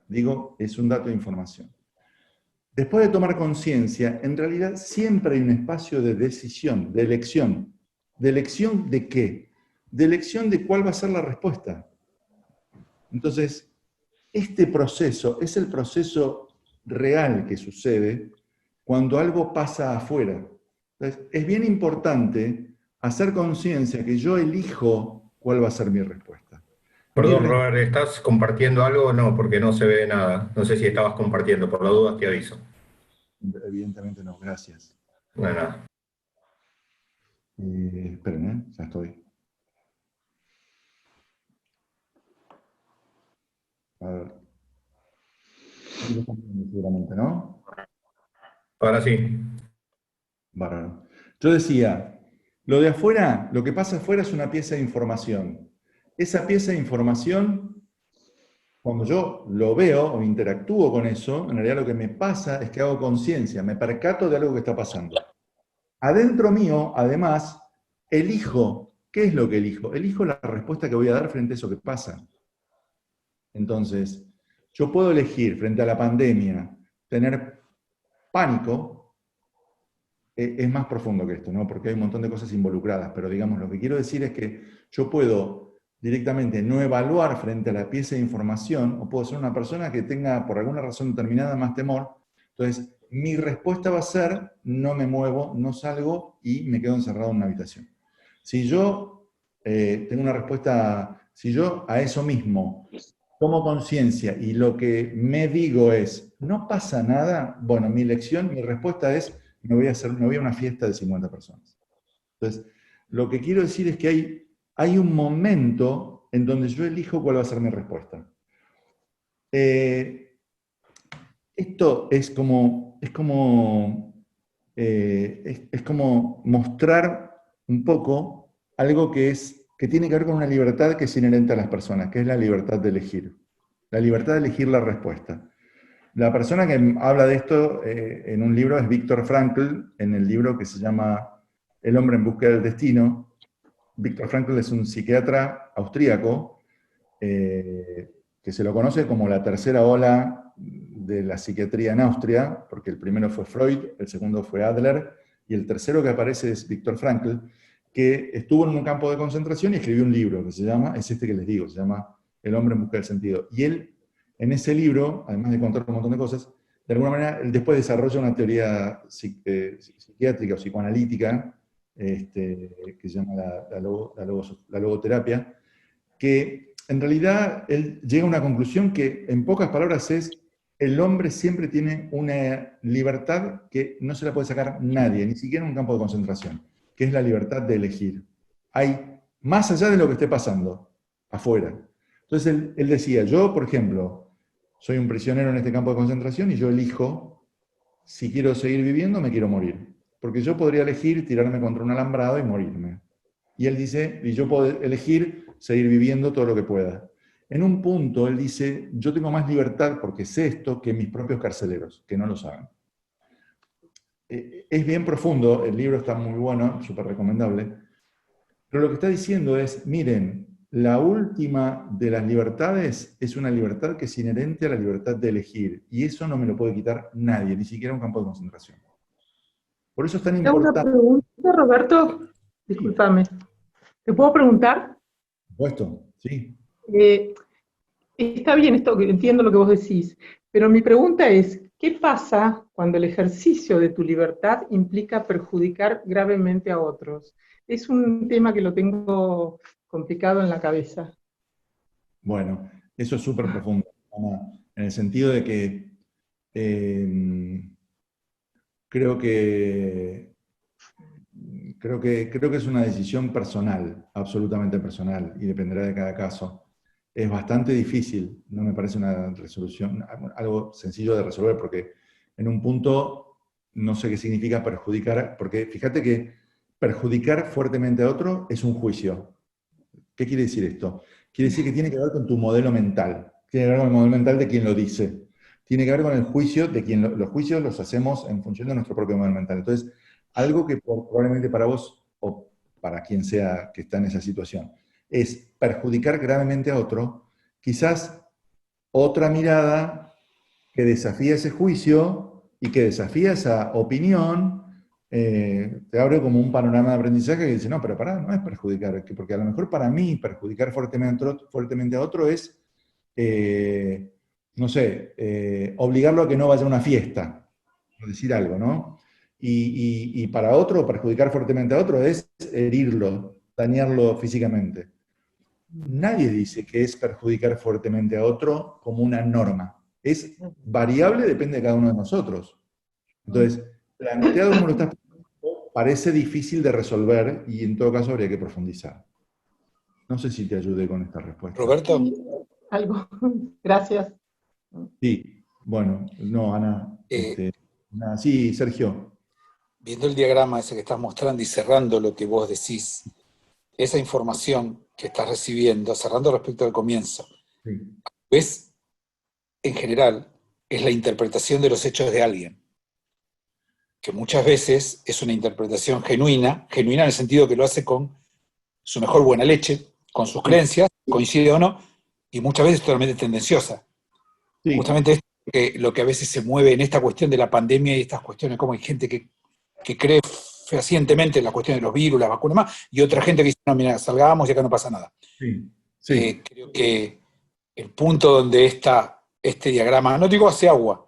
Digo, es un dato de información. Después de tomar conciencia, en realidad siempre hay un espacio de decisión, de elección. ¿De elección de qué? De elección de cuál va a ser la respuesta. Entonces, este proceso es el proceso real que sucede cuando algo pasa afuera. Entonces, es bien importante hacer conciencia que yo elijo cuál va a ser mi respuesta. Perdón, Robert, ¿estás compartiendo algo o no? Porque no se ve nada. No sé si estabas compartiendo, por las dudas te aviso. Evidentemente no, gracias. Bueno. Esperen, ya estoy. A ver. Seguramente, ¿no? Ahora sí. Bárbaro. Yo decía, lo de afuera, lo que pasa afuera es una pieza de información. Esa pieza de información, cuando yo lo veo o interactúo con eso, en realidad lo que me pasa es que hago conciencia, me percato de algo que está pasando. Adentro mío, además, elijo. ¿Qué es lo que elijo? Elijo la respuesta que voy a dar frente a eso que pasa. Entonces, yo puedo elegir frente a la pandemia, tener pánico es más profundo que esto, ¿no? Porque hay un montón de cosas involucradas, pero digamos, lo que quiero decir es que yo puedo directamente no evaluar frente a la pieza de información, o puedo ser una persona que tenga por alguna razón determinada más temor. Entonces, mi respuesta va a ser, no me muevo, no salgo y me quedo encerrado en una habitación. Si yo tengo una respuesta, si yo a eso mismo tomo conciencia y lo que me digo es, no pasa nada, bueno, mi elección, mi respuesta es, me voy a una fiesta de 50 personas. Entonces, lo que quiero decir es que hay un momento en donde yo elijo cuál va a ser mi respuesta. Esto es como mostrar un poco algo que tiene que ver con una libertad que es inherente a las personas, que es la libertad de elegir. La libertad de elegir la respuesta. La persona que habla de esto en un libro es Viktor Frankl, en el libro que se llama El hombre en búsqueda del destino. Viktor Frankl es un psiquiatra austríaco que se lo conoce como la tercera ola de la psiquiatría en Austria, porque el primero fue Freud, el segundo fue Adler, y el tercero que aparece es Viktor Frankl, que estuvo en un campo de concentración y escribió un libro que se llama, es este que les digo, se llama El hombre en busca del sentido. Y él, en ese libro, además de contar un montón de cosas, de alguna manera, él después desarrolla una teoría psiquiátrica o psicoanalítica, que se llama la logoterapia, que en realidad él llega a una conclusión que, en pocas palabras, es el hombre siempre tiene una libertad que no se la puede sacar nadie, ni siquiera en un campo de concentración, que es la libertad de elegir. Hay, más allá de lo que esté pasando, afuera. Entonces él decía, yo, por ejemplo, soy un prisionero en este campo de concentración y yo elijo si quiero seguir viviendo o me quiero morir. Porque yo podría elegir tirarme contra un alambrado y morirme. Y él dice, y yo puedo elegir seguir viviendo todo lo que pueda. En un punto, él dice, yo tengo más libertad porque sé esto que mis propios carceleros, que no lo saben. Es bien profundo, el libro está muy bueno, súper recomendable, pero lo que está diciendo es, miren, la última de las libertades es una libertad que es inherente a la libertad de elegir, y eso no me lo puede quitar nadie, ni siquiera un campo de concentración. Por eso es tan importante. Una pregunta, Roberto, discúlpame. ¿Te puedo preguntar? Por supuesto, sí. Está bien esto, entiendo lo que vos decís, pero mi pregunta es, ¿qué pasa cuando el ejercicio de tu libertad implica perjudicar gravemente a otros? Es un tema que lo tengo complicado en la cabeza. Bueno, eso es súper profundo, Ana, en el sentido de que creo que es una decisión personal, absolutamente personal, y dependerá de cada caso. Es bastante difícil, no me parece una resolución, algo sencillo de resolver, porque en un punto no sé qué significa perjudicar, porque fíjate que perjudicar fuertemente a otro es un juicio. ¿Qué quiere decir esto? Quiere decir que tiene que ver con tu modelo mental, tiene que ver con el modelo mental de quien lo dice, tiene que ver con el juicio de quien los juicios los hacemos en función de nuestro propio modelo mental. Entonces, algo que probablemente para vos, o para quien sea que está en esa situación, es perjudicar gravemente a otro, quizás otra mirada que desafía ese juicio y que desafía esa opinión, te abre como un panorama de aprendizaje que dice, no, pero pará, no es perjudicar, porque a lo mejor para mí perjudicar fuertemente a otro es, no sé, obligarlo a que no vaya a una fiesta, por decir algo, ¿no? Y para otro, perjudicar fuertemente a otro es herirlo, dañarlo físicamente. Nadie dice que es perjudicar fuertemente a otro como una norma. Es variable, depende de cada uno de nosotros. Entonces, planteado como lo estás planteando, parece difícil de resolver y en todo caso habría que profundizar. No sé si te ayudé con esta respuesta. Roberto. Algo, gracias. Sí, bueno, no, Ana. Sí, Sergio. Viendo el diagrama ese que estás mostrando y cerrando lo que vos decís, esa información que estás recibiendo, cerrando respecto al comienzo, Sí. ¿ves? En general, es la interpretación de los hechos de alguien, que muchas veces es una interpretación genuina en el sentido que lo hace con su mejor buena leche, con sus creencias, coincide o no, y muchas veces totalmente tendenciosa. Sí. Justamente esto lo que a veces se mueve en esta cuestión de la pandemia y estas cuestiones, como hay gente que cree fehacientemente en la cuestión de los virus, las vacunas más, y otra gente que dice, no, mira, salgamos y acá no pasa nada. Sí, sí. Creo que el punto donde este diagrama, no digo hace agua,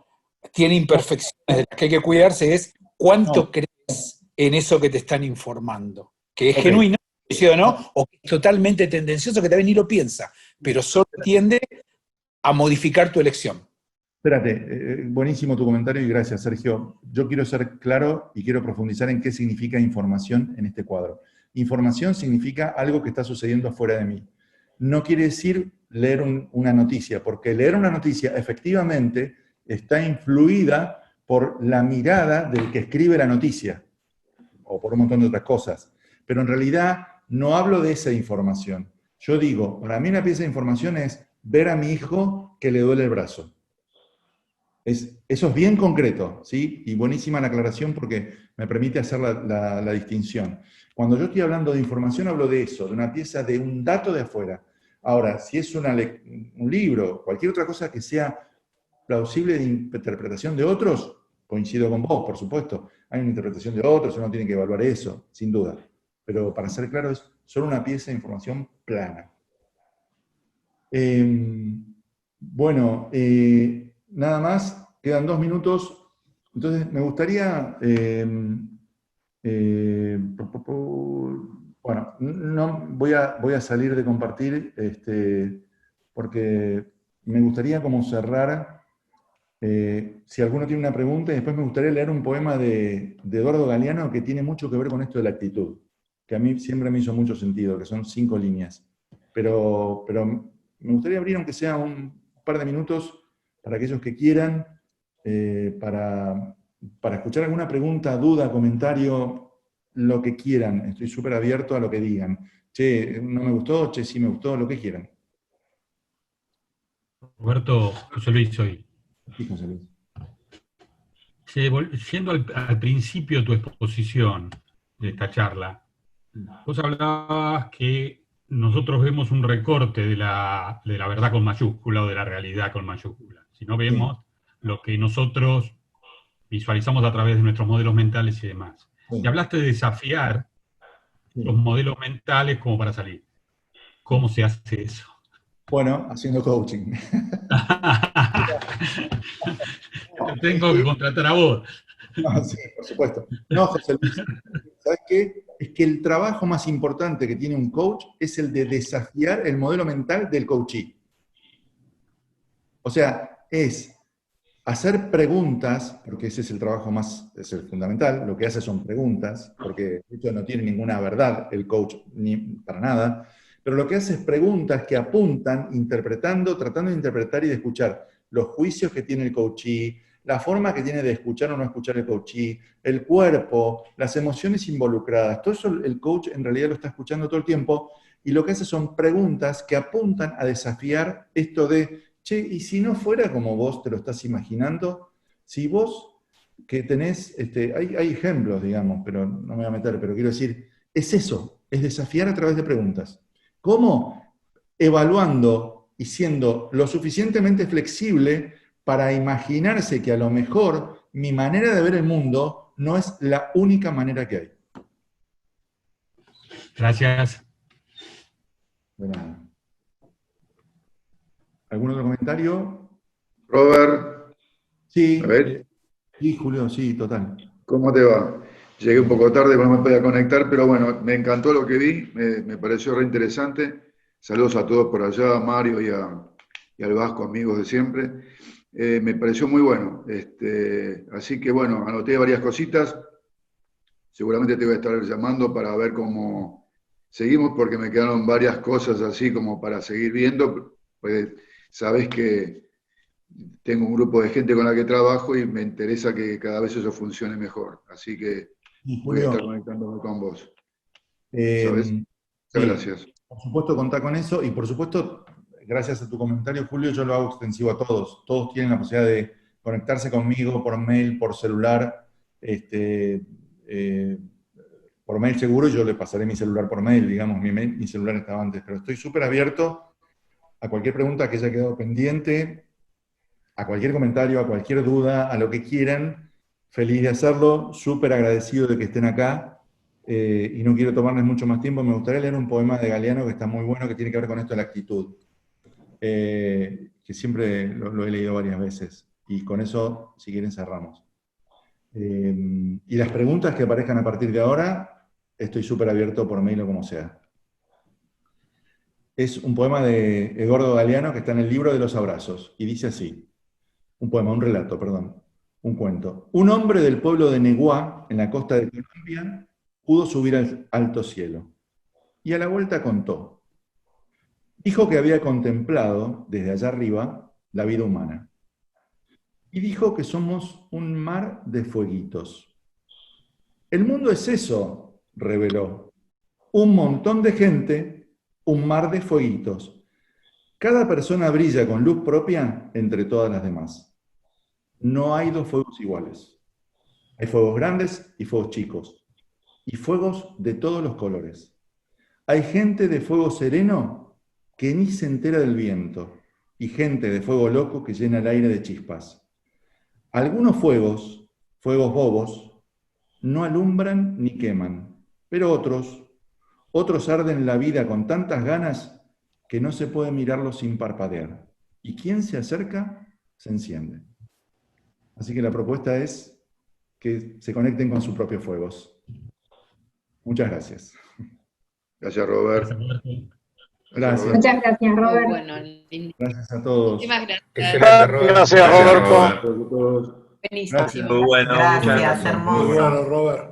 tiene imperfecciones de las que hay que cuidarse es cuánto crees en eso que te están informando, que es genuino, ¿sí o no? O que es totalmente tendencioso, que también ni lo piensa, pero solo tiende a modificar tu elección. Espérate, buenísimo tu comentario y gracias, Sergio. Yo quiero ser claro y quiero profundizar en qué significa información en este cuadro. Información significa algo que está sucediendo afuera de mí. No quiere decir leer una noticia, porque leer una noticia efectivamente está influida por la mirada del que escribe la noticia, o por un montón de otras cosas. Pero en realidad no hablo de esa información. Yo digo, para mí una pieza de información es ver a mi hijo que le duele el brazo. Eso es bien concreto, ¿sí? Y buenísima la aclaración porque me permite hacer la distinción. Cuando yo estoy hablando de información, hablo de eso, de una pieza, de un dato de afuera. Ahora, si es un libro, cualquier otra cosa que sea plausible de interpretación de otros, coincido con vos, por supuesto. Hay una interpretación de otros, uno tiene que evaluar eso, sin duda. Pero para ser claro, es solo una pieza de información plana. Bueno, nada más, quedan 2 minutos. Entonces, me gustaría... bueno, no, voy a salir de compartir porque me gustaría como cerrar... si alguno tiene una pregunta, y después me gustaría leer un poema de Eduardo Galeano que tiene mucho que ver con esto de la actitud, que a mí siempre me hizo mucho sentido, que son 5 líneas. Pero me gustaría abrir, aunque sea un par de minutos, para aquellos que quieran, para escuchar alguna pregunta, duda, comentario, lo que quieran. Estoy súper abierto a lo que digan. Che, no me gustó, che, sí me gustó, lo que quieran. Roberto, José Luis, soy. Sí, José Luis. Yendo al principio de tu exposición de esta charla, vos hablabas que nosotros vemos un recorte de la verdad con mayúscula o de la realidad con mayúscula, sino vemos lo que nosotros visualizamos a través de nuestros modelos mentales y demás. Y hablaste de desafiar los modelos mentales como para salir. ¿Cómo se hace eso? Bueno, haciendo coaching. Te tengo que contratar a vos. No, sí, por supuesto. No, José Luis, ¿sabes qué? Es que el trabajo más importante que tiene un coach es el de desafiar el modelo mental del coachee. O sea, es hacer preguntas, porque ese es el trabajo es el fundamental, lo que hace son preguntas, porque de hecho no tiene ninguna verdad el coach, ni para nada, pero lo que hace es preguntas que apuntan, interpretando, tratando de interpretar y de escuchar los juicios que tiene el coachee, la forma que tiene de escuchar o no escuchar el coachee, el cuerpo, las emociones involucradas. Todo eso el coach en realidad lo está escuchando todo el tiempo y lo que hace son preguntas que apuntan a desafiar esto de, che, ¿y si no fuera como vos te lo estás imaginando? Si vos que tenés, hay ejemplos, digamos, pero no me voy a meter, pero quiero decir, es eso, es desafiar a través de preguntas. ¿Cómo? Evaluando y siendo lo suficientemente flexible para imaginarse que a lo mejor mi manera de ver el mundo no es la única manera que hay. Gracias. De nada. ¿Algún otro comentario? Robert. Sí. A ver. Sí, Julio, sí, total. ¿Cómo te va? Llegué un poco tarde, no me podía conectar, pero bueno, me encantó lo que vi, me pareció re interesante. Saludos a todos por allá, a Mario y al Vasco, amigos de siempre. Me pareció muy bueno. Así que bueno, anoté varias cositas. Seguramente te voy a estar llamando para ver cómo seguimos, porque me quedaron varias cosas así como para seguir viendo. Pues sabés que tengo un grupo de gente con la que trabajo y me interesa que cada vez eso funcione mejor. Así que voy a estar conectándome con vos. ¿Sabes? Muchas gracias. Por supuesto, contá con eso y por supuesto, gracias a tu comentario, Julio, yo lo hago extensivo a todos. Todos tienen la posibilidad de conectarse conmigo por mail, por celular, por mail seguro, yo le pasaré mi celular por mail, digamos, mi celular estaba antes, pero estoy súper abierto a cualquier pregunta que haya quedado pendiente, a cualquier comentario, a cualquier duda, a lo que quieran, feliz de hacerlo, súper agradecido de que estén acá, y no quiero tomarles mucho más tiempo. Me gustaría leer un poema de Galeano que está muy bueno, que tiene que ver con esto de la actitud, que siempre lo he leído varias veces, y con eso, si quieren, cerramos. Y las preguntas que aparezcan a partir de ahora, estoy súper abierto por mail o como sea. Es un poema de Eduardo Galeano que está en el libro de los abrazos, y dice así, un relato, perdón, un cuento. Un hombre del pueblo de Neguá, en la costa de Colombia, pudo subir al alto cielo, y a la vuelta contó. Dijo que había contemplado, desde allá arriba, la vida humana. Y dijo que somos un mar de fueguitos. El mundo es eso, reveló. Un montón de gente, un mar de fueguitos. Cada persona brilla con luz propia entre todas las demás. No hay dos fuegos iguales. Hay fuegos grandes y fuegos chicos. Y fuegos de todos los colores. Hay gente de fuego sereno que ni se entera del viento. Y gente de fuego loco que llena el aire de chispas. Algunos fuegos bobos, no alumbran ni queman, pero otros arden la vida con tantas ganas que no se puede mirarlos sin parpadear. Y quien se acerca, se enciende. Así que la propuesta es que se conecten con sus propios fuegos. Muchas gracias. Gracias, Robert. Gracias. Muchas gracias, Robert. Bueno, Gracias a todos. muchísimas gracias. Excelente, Robert. Gracias, Roberto. Buenísimo. Gracias. Muy bueno, muchas Gracias, gracias. hermoso. Muy bueno, Robert.